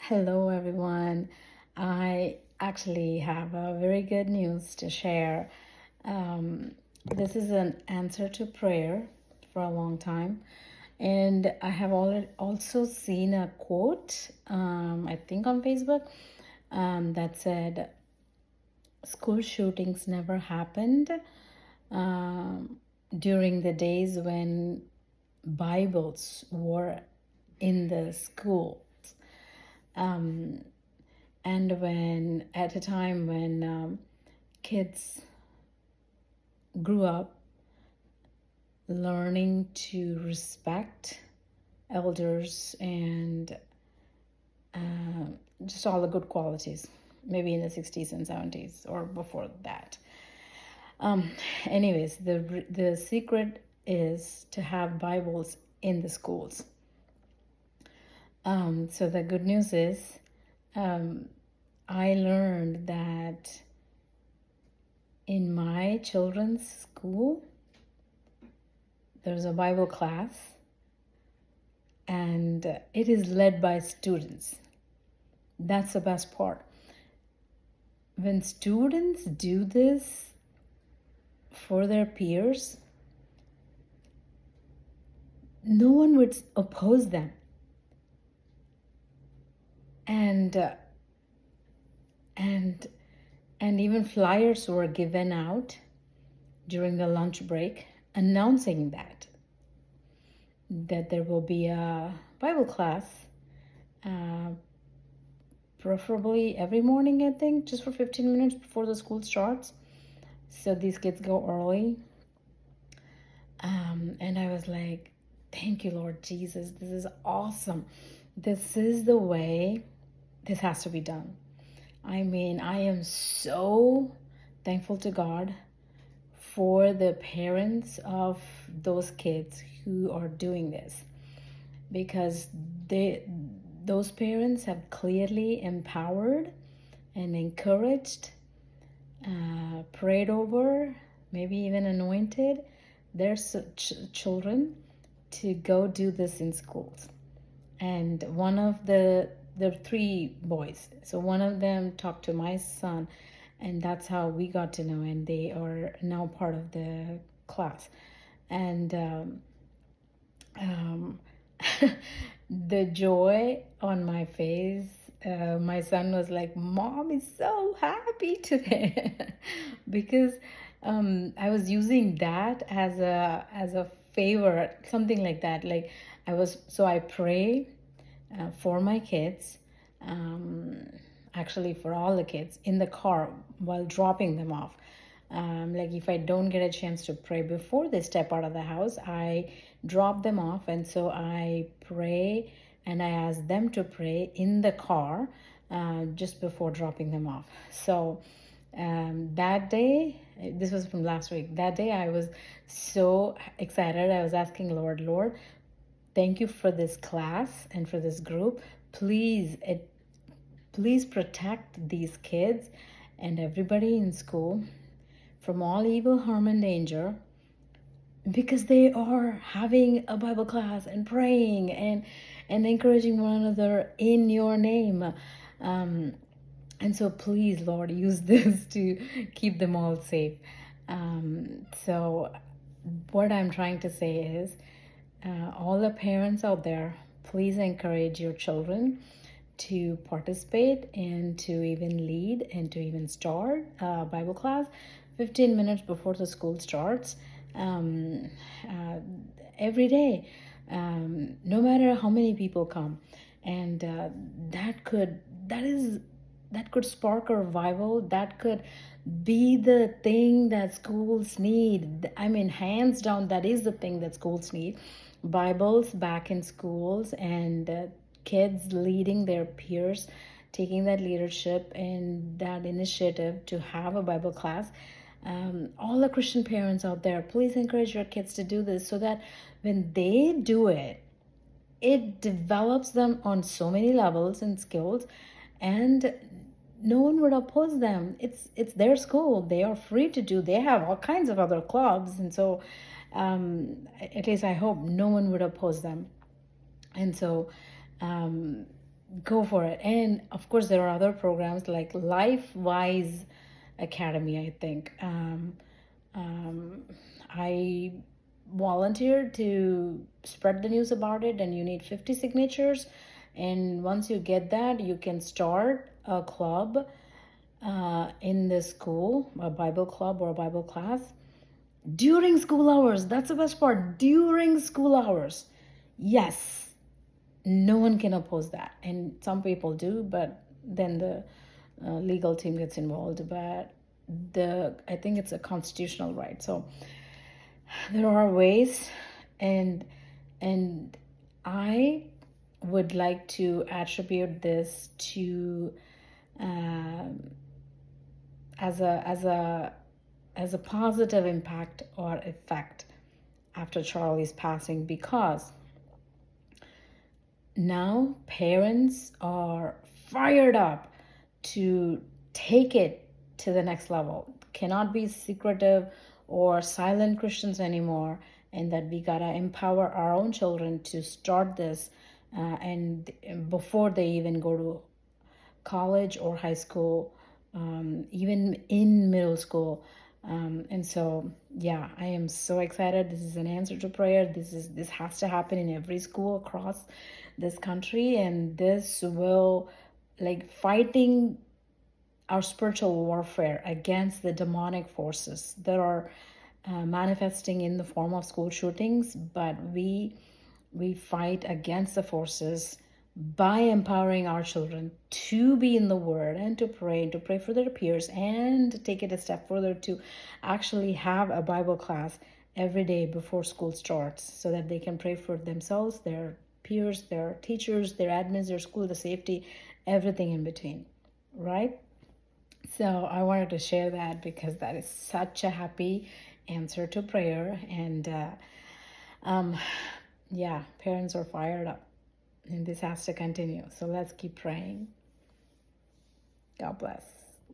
Hello, everyone. I actually have a very good news to share. This is an answer to prayer for a long time. And I have already also seen a quote, I think on Facebook, that said, school shootings never happened during the days when Bibles were in the school. And when at a time when kids grew up learning to respect elders and just all the good qualities, maybe in the 60s and 70s or before that. Anyways, the secret is to have Bibles in the schools. So the good news is I learned that in my children's school, there's a Bible class, and it is led by students. That's the best part. When students do this for their peers, no one would oppose them. And even flyers were given out during the lunch break announcing that there will be a Bible class, preferably every morning, I think, just for 15 minutes before the school starts. So these kids go early. And I was like, thank you, Lord Jesus. This is awesome. This is the way this has to be done. I mean, I am so thankful to God for the parents of those kids who are doing this, because those parents have clearly empowered and encouraged, prayed over, maybe even anointed their children to go do this in schools. And one of the three boys, so one of them talked to my son, and that's how we got to know, and they are now part of the class. And the joy on my face, my son was like, Mom is so happy today. Because I was using that as a favor, something like that. Like I pray for my kids, actually for all the kids in the car while dropping them off. Like if I don't get a chance to pray before they step out of the house, I drop them off, and so I pray and I ask them to pray in the car just before dropping them off. So that day, this was from last week, that day I was so excited. I was asking Lord, thank you for this class and for this group. Please protect these kids and everybody in school from all evil, harm, and danger, because they are having a Bible class and praying and encouraging one another in your name. And so please, Lord, use this to keep them all safe. So what I'm trying to say is, all the parents out there, please encourage your children to participate and to even lead and to even start a Bible class 15 minutes before the school starts, every day, no matter how many people come. And that could spark a revival. That could be the thing that schools need. I mean, hands down, that is the thing that schools need. Bibles back in schools, and kids leading their peers, taking that leadership and that initiative to have a Bible class. All the Christian parents out there, please encourage your kids to do this, so that when they do it, it develops them on so many levels and skills, and no one would oppose them. It's their school. They are free to do. They have all kinds of other clubs, and so at least I hope no one would oppose them. And so go for it. And of course, there are other programs like LifeWise Academy, I think. I volunteered to spread the news about it, and you need 50 signatures. And once you get that, you can start a club in the school, a Bible club or a Bible class during school hours. That's the best part. During school hours. Yes, no one can oppose that. And some people do, but then the legal team gets involved. But I think it's a constitutional right. So there are ways, and I would like to attribute this to as a positive impact or effect after Charlie's passing, because now parents are fired up to take it to the next level. Cannot be secretive or silent Christians anymore, and that we gotta empower our own children to start this and before they even go to college or high school, even in middle school. And so, yeah, I am so excited. This is an answer to prayer. This has to happen in every school across this country, and this will, like, fighting our spiritual warfare against the demonic forces that are manifesting in the form of school shootings. But we fight against the forces by empowering our children to be in the Word and to pray for their peers, and to take it a step further to actually have a Bible class every day before school starts, so that they can pray for themselves, their peers, their teachers, their admins, their school, the safety, everything in between, right? So I wanted to share that because that is such a happy answer to prayer. And yeah, parents are fired up, and this has to continue. So let's keep praying. God bless.